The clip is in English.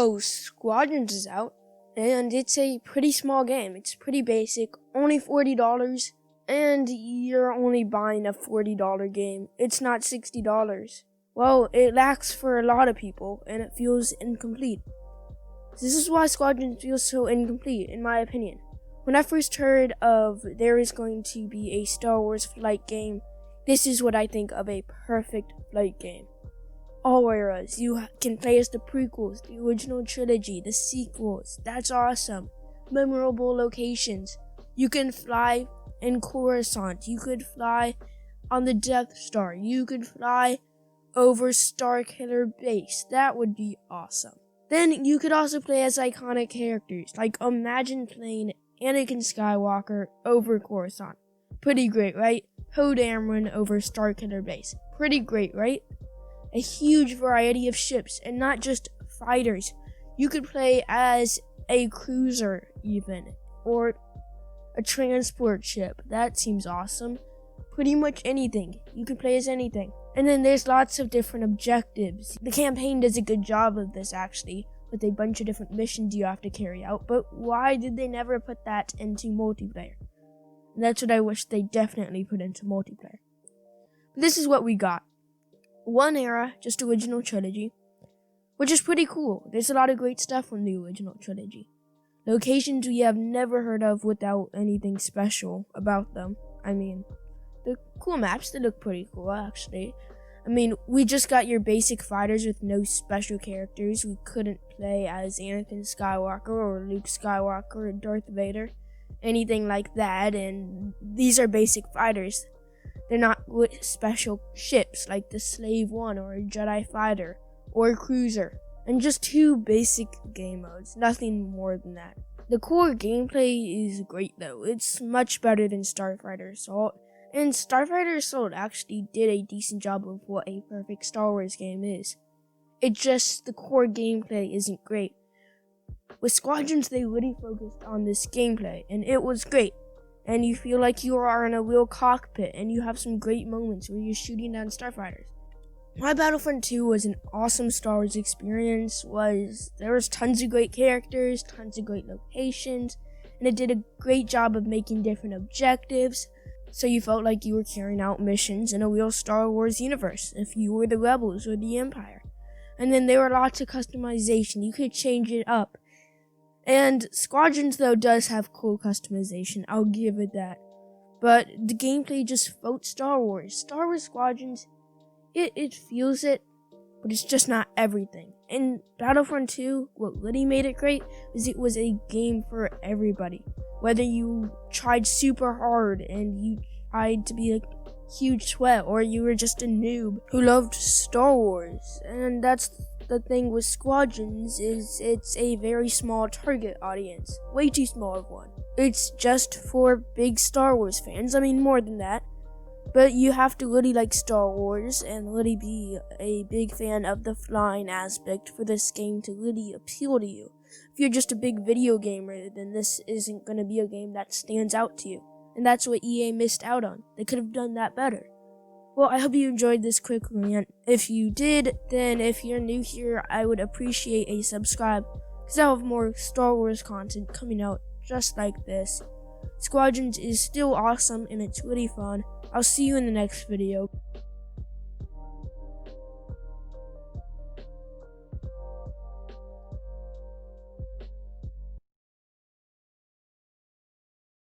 Well, Squadrons is out, and it's a pretty small game. It's pretty basic, only $40, and you're only buying a $40 game. It's not $60. Well, it lacks for a lot of people, and it feels incomplete. This is why Squadrons feels so incomplete, in my opinion. When I first heard of there is going to be a Star Wars flight game, this is what I think of a perfect flight game. All eras. You can play as the prequels, the original trilogy, the sequels. That's awesome. Memorable locations. You can fly in Coruscant. You could fly on the Death Star. You could fly over Starkiller Base. That would be awesome. Then you could also play as iconic characters. Like imagine playing Anakin Skywalker over Coruscant. Pretty great, right? Poe Dameron over Starkiller Base. Pretty great, right? A huge variety of ships, and not just fighters. You could play as a cruiser even, or a transport ship. That seems awesome. Pretty much anything. You can play as anything. And then there's lots of different objectives. The campaign does a good job of this actually, with a bunch of different missions you have to carry out, but why did they never put that into multiplayer? And that's what I wish they definitely put into multiplayer. But this is what we got. One era, just original trilogy, which is pretty cool. There's a lot of great stuff from the original trilogy. Locations we have never heard of without anything special about them. I mean, the cool maps, they look pretty cool actually. I mean, we just got your basic fighters with no special characters. We couldn't play as Anakin Skywalker or Luke Skywalker or Darth Vader, anything like that, and these are basic fighters. They're not with special ships like the Slave One or a Jedi Fighter or a Cruiser. And just two basic game modes, nothing more than that. The core gameplay is great though. It's much better than Starfighter Assault. And Starfighter Assault actually did a decent job of what a perfect Star Wars game is. It's just the core gameplay isn't great. With Squadrons, they really focused on this gameplay, and it was great. And you feel like you are in a real cockpit, and you have some great moments where you're shooting down starfighters. Why Battlefront 2 was an awesome Star Wars experience was there was tons of great characters, tons of great locations, and it did a great job of making different objectives, so you felt like you were carrying out missions in a real Star Wars universe, if you were the Rebels or the Empire. And then there were lots of customization. You could change it up. And Squadrons, though, does have cool customization. I'll give it that. But the gameplay just felt Star Wars. Star Wars Squadrons, it feels it, but it's just not everything. And Battlefront 2, what really made it great was it was a game for everybody. Whether you tried super hard and you tried to be a huge sweat, or you were just a noob who loved Star Wars. And that's the thing with Squadrons, is it's a very small target audience. Way too small of one. It's just for big Star Wars fans. I mean, more than that. But you have to really like Star Wars and really be a big fan of the flying aspect for this game to really appeal to you. If you're just a big video gamer, then this isn't going to be a game that stands out to you. And that's what EA missed out on. They could have done that better. Well, I hope you enjoyed this quick rant. If you did, then if you're new here, I would appreciate a subscribe, because I'll have more Star Wars content coming out just like this. Squadrons is still awesome, and it's really fun. I'll see you in the next video.